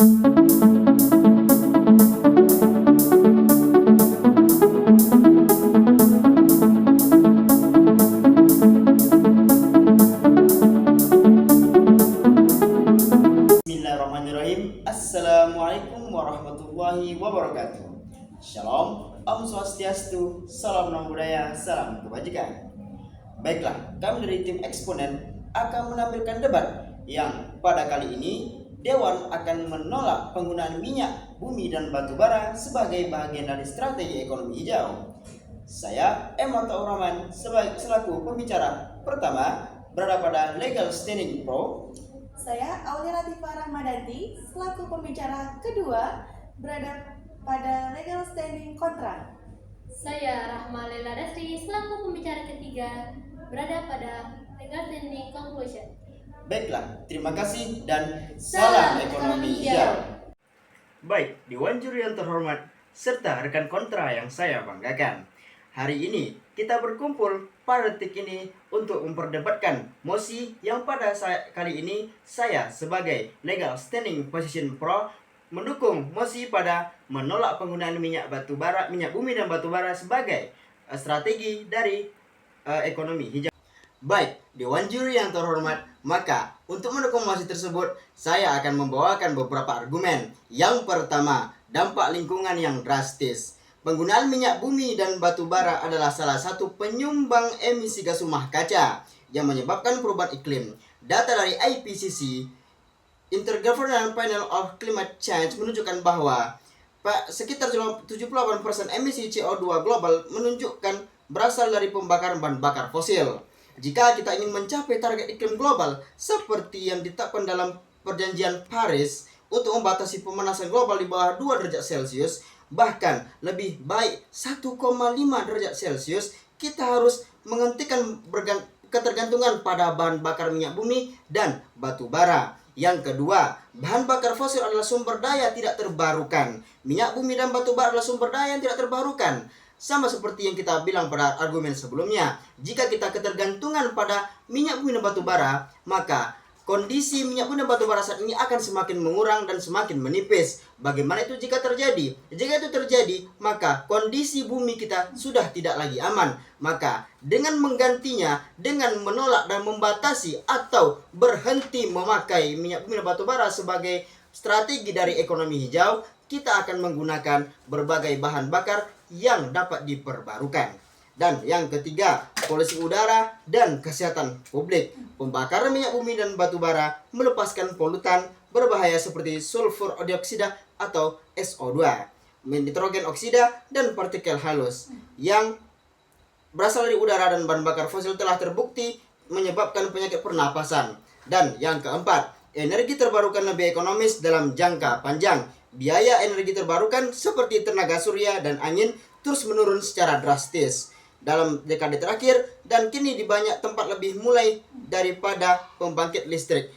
Bismillahirrahmanirrahim. Assalamualaikum warahmatullahi wabarakatuh. Shalom, Om Swastiastu, salam nama budaya, salam kebajikan. Baiklah, kami dari tim eksponen akan menampilkan debat yang pada kali ini Dewan akan menolak penggunaan minyak, bumi, dan batu bara sebagai bagian dari strategi ekonomi hijau. Saya Emato Rahman selaku pembicara pertama berada pada Legal Standing Pro. Saya Aulia Latifah Rahmadati selaku pembicara kedua berada pada Legal Standing Kontra. Saya Rahma Lela Dasri selaku pembicara ketiga berada pada Legal Standing Conclusion. Baiklah, terima kasih dan salam ekonomi hijau. Baik, Dewan Juri yang terhormat serta rekan kontra yang saya banggakan. Hari ini kita berkumpul pada detik ini untuk memperdebatkan mosi yang pada kali ini saya sebagai Legal Standing Position Pro mendukung mosi pada menolak penggunaan minyak bumi dan batu bara sebagai strategi dari ekonomi hijau. Baik, Dewan Juri yang terhormat, maka untuk mendukung mosi tersebut saya akan membawakan beberapa argumen. Yang pertama, dampak lingkungan yang drastis. Penggunaan minyak bumi dan batu bara adalah salah satu penyumbang emisi gas rumah kaca yang menyebabkan perubahan iklim. Data dari IPCC, Intergovernmental Panel of Climate Change, menunjukkan bahwa sekitar 78% emisi CO2 global menunjukkan berasal dari pembakaran bahan bakar fosil. Jika kita ingin mencapai target iklim global seperti yang ditetapkan dalam Perjanjian Paris untuk membatasi pemanasan global di bawah 2 derajat Celcius, bahkan lebih baik 1,5 derajat Celcius, kita harus menghentikan ketergantungan pada bahan bakar minyak bumi dan batu bara. Yang kedua, bahan bakar fosil adalah sumber daya tidak terbarukan. Minyak bumi dan batu bara adalah sumber daya yang tidak terbarukan. Sama seperti yang kita bilang pada argumen sebelumnya, jika kita ketergantungan pada minyak bumi dan batu bara, maka kondisi minyak bumi dan batu bara saat ini akan semakin mengurang dan semakin menipis. Bagaimana itu jika terjadi? Jika itu terjadi, maka kondisi bumi kita sudah tidak lagi aman. Maka dengan menggantinya, dengan menolak dan membatasi atau berhenti memakai minyak bumi dan batu bara sebagai strategi dari ekonomi hijau, kita akan menggunakan berbagai bahan bakar yang dapat diperbarukan. Dan yang ketiga, polusi udara dan kesehatan publik. Pembakaran minyak bumi dan batu bara melepaskan polutan berbahaya seperti sulfur dioksida atau SO2, nitrogen oksida, dan partikel halus yang berasal dari udara dan bahan bakar fosil telah terbukti menyebabkan penyakit pernapasan. Dan yang keempat, energi terbarukan lebih ekonomis dalam jangka panjang. Biaya energi terbarukan seperti tenaga surya dan angin terus menurun secara drastis dalam dekade terakhir, dan kini di banyak tempat lebih murah daripada pembangkit listrik.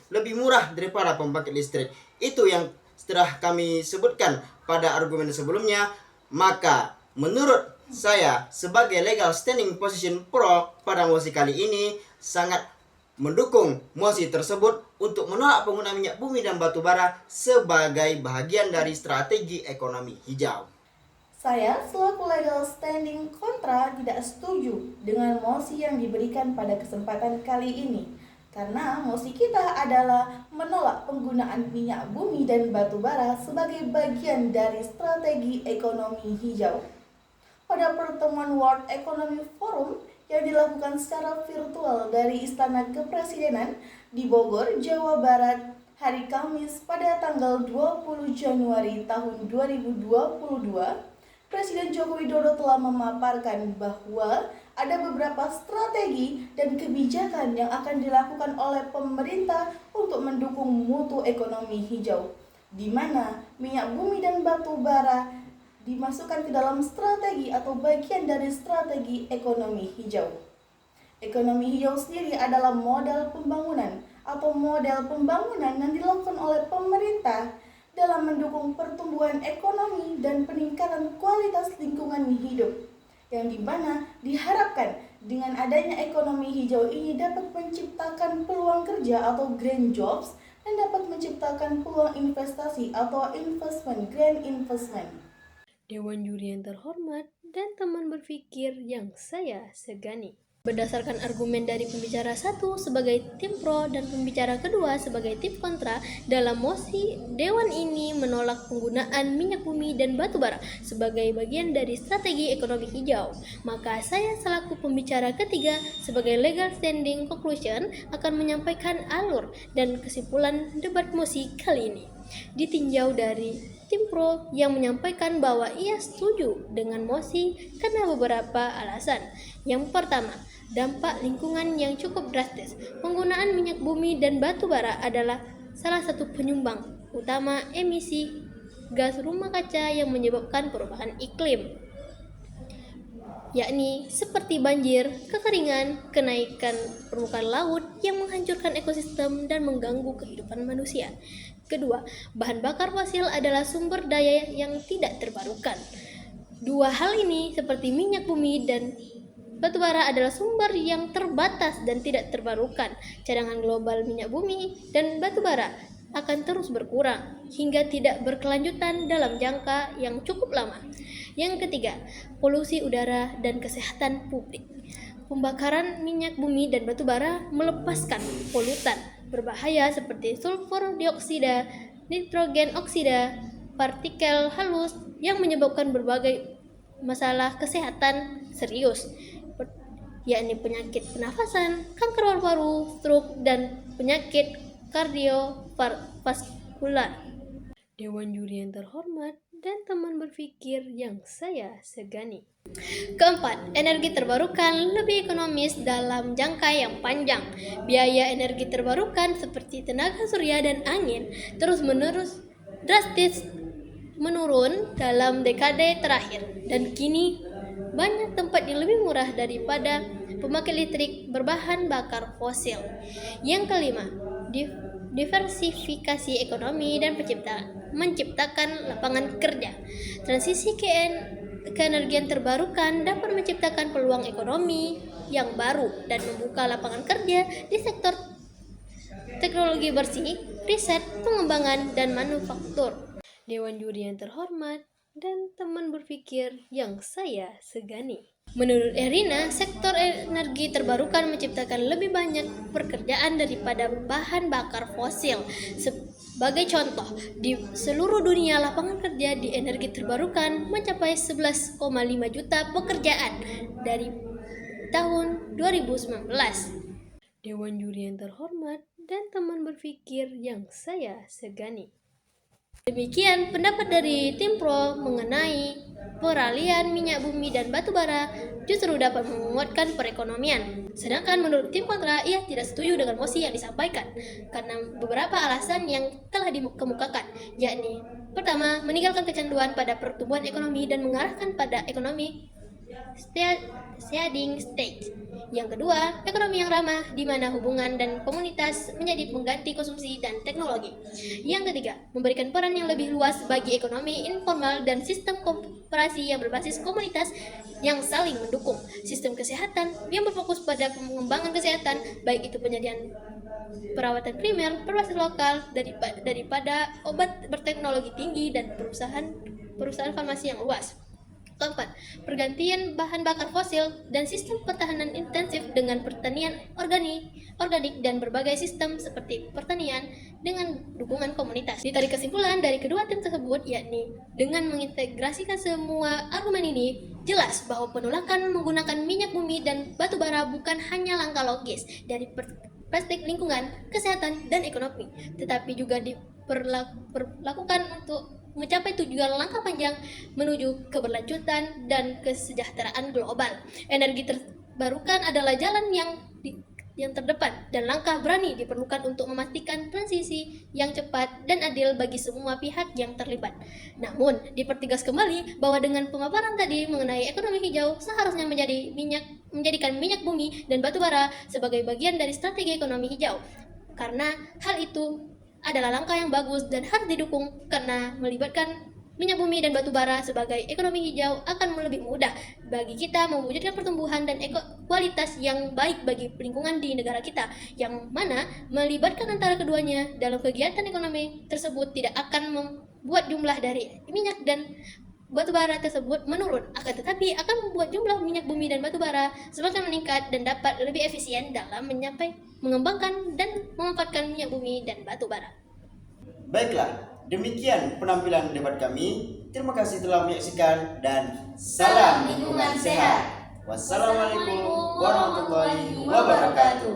Itu yang setelah kami sebutkan pada argumen sebelumnya. Maka menurut saya sebagai Legal Standing Position Pro pada mosi kali ini sangat mendukung mosi tersebut untuk menolak penggunaan minyak bumi dan batu bara sebagai bagian dari strategi ekonomi hijau. Saya selaku Legal Standing Kontra tidak setuju dengan mosi yang diberikan pada kesempatan kali ini, karena mosi kita adalah menolak penggunaan minyak bumi dan batu bara sebagai bagian dari strategi ekonomi hijau. Pada pertemuan World Economic Forum yang dilakukan secara virtual dari Istana Kepresidenan di Bogor, Jawa Barat, hari Kamis pada tanggal 20 Januari tahun 2022, Presiden Joko Widodo telah memaparkan bahwa ada beberapa strategi dan kebijakan yang akan dilakukan oleh pemerintah untuk mendukung mutu ekonomi hijau, di mana minyak bumi dan batu bara dimasukkan ke dalam strategi atau bagian dari strategi ekonomi hijau. Ekonomi hijau sendiri adalah model pembangunan yang dilakukan oleh pemerintah dalam mendukung pertumbuhan ekonomi dan peningkatan kualitas lingkungan hidup, yang dimana diharapkan dengan adanya ekonomi hijau ini dapat menciptakan peluang kerja atau green jobs dan dapat menciptakan peluang investasi atau investment, grand investment. Dewan juri yang terhormat dan teman berpikir yang saya segani. Berdasarkan argumen dari pembicara satu sebagai tim pro dan pembicara kedua sebagai tim kontra, dalam mosi, Dewan ini menolak penggunaan minyak bumi dan batu bara sebagai bagian dari strategi ekonomi hijau. Maka saya selaku pembicara ketiga sebagai legal standing conclusion akan menyampaikan alur dan kesimpulan debat mosi kali ini. Ditinjau dari tim pro yang menyampaikan bahwa ia setuju dengan mosi karena beberapa alasan. Yang pertama, dampak lingkungan yang cukup drastis. Penggunaan minyak bumi dan batu bara adalah salah satu penyumbang utama emisi gas rumah kaca yang menyebabkan perubahan iklim, yakni seperti banjir, kekeringan, kenaikan permukaan laut yang menghancurkan ekosistem dan mengganggu kehidupan manusia. Kedua, bahan bakar fosil adalah sumber daya yang tidak terbarukan. Dua hal ini seperti minyak bumi dan batu bara adalah sumber yang terbatas dan tidak terbarukan. Cadangan global minyak bumi dan batu bara akan terus berkurang hingga tidak berkelanjutan dalam jangka yang cukup lama. Yang ketiga, polusi udara dan kesehatan publik. Pembakaran minyak bumi dan batu bara melepaskan polutan berbahaya seperti sulfur dioksida, nitrogen oksida, partikel halus yang menyebabkan berbagai masalah kesehatan serius, yakni penyakit pernafasan, kanker paru-paru, stroke, dan penyakit kardiovaskular. Dewan juri yang terhormat dan teman berpikir yang saya segani. Keempat, energi terbarukan lebih ekonomis dalam jangka yang panjang. Biaya energi terbarukan seperti tenaga surya dan angin terus-menerus drastis menurun dalam dekade terakhir, dan kini banyak tempat yang lebih murah daripada pembangkit listrik berbahan bakar fosil. Yang kelima, diversifikasi ekonomi dan menciptakan lapangan kerja. Transisi keenergian terbarukan dapat menciptakan peluang ekonomi yang baru dan membuka lapangan kerja di sektor teknologi bersih, riset, pengembangan, dan manufaktur. Dewan juri yang terhormat dan teman berpikir yang saya segani. Menurut Erina, sektor energi terbarukan menciptakan lebih banyak pekerjaan daripada bahan bakar fosil. Sebagai contoh, di seluruh dunia lapangan kerja di energi terbarukan mencapai 11,5 juta pekerjaan dari tahun 2019. Dewan juri yang terhormat dan teman berpikir yang saya segani. Demikian pendapat dari tim pro mengenai peralihan minyak bumi dan batu bara justru dapat menguatkan perekonomian. Sedangkan menurut tim kontra, ia tidak setuju dengan mosi yang disampaikan karena beberapa alasan yang telah dikemukakan, yakni pertama, meninggalkan kecanduan pada pertumbuhan ekonomi dan mengarahkan pada ekonomi steady state. Yang kedua, ekonomi yang ramah di mana hubungan dan komunitas menjadi pengganti konsumsi dan teknologi. Yang ketiga, memberikan peran yang lebih luas bagi ekonomi informal dan sistem koperasi yang berbasis komunitas yang saling mendukung. Sistem kesehatan yang berfokus pada pengembangan kesehatan, baik itu penyediaan perawatan primer berbasis lokal daripada obat berteknologi tinggi dan perusahaan farmasi yang luas. Keempat, pergantian bahan bakar fosil dan sistem pertahanan intensif dengan pertanian organik dan berbagai sistem seperti pertanian dengan dukungan komunitas. Ditarik kesimpulan dari kedua tim tersebut, yakni dengan mengintegrasikan semua argumen ini, jelas bahwa penolakan menggunakan minyak bumi dan batu bara bukan hanya langkah logis dari perspektif lingkungan, kesehatan, dan ekonomi, tetapi juga diperlakukan untuk mencapai tujuan langkah panjang menuju keberlanjutan dan kesejahteraan global. Energi terbarukan adalah jalan yang terdepan dan langkah berani diperlukan untuk memastikan transisi yang cepat dan adil bagi semua pihak yang terlibat. Namun, dipertegas kembali bahwa dengan pemaparan tadi mengenai ekonomi hijau seharusnya menjadikan minyak bumi dan batu bara sebagai bagian dari strategi ekonomi hijau. Karena hal itu adalah langkah yang bagus dan harus didukung karena melibatkan minyak bumi dan batu bara sebagai ekonomi hijau akan lebih mudah bagi kita mewujudkan pertumbuhan dan kualitas yang baik bagi lingkungan di negara kita, yang mana melibatkan antara keduanya dalam kegiatan ekonomi tersebut tidak akan membuat jumlah dari minyak dan batu bara tersebut menurun, akan tetapi akan membuat jumlah minyak bumi dan batu bara semakin meningkat dan dapat lebih efisien dalam mengembangkan dan memanfaatkan minyak bumi dan batu bara. Baiklah, demikian penampilan debat kami. Terima kasih telah menyaksikan dan salam lingkungan sehat. Wassalamualaikum warahmatullahi wabarakatuh.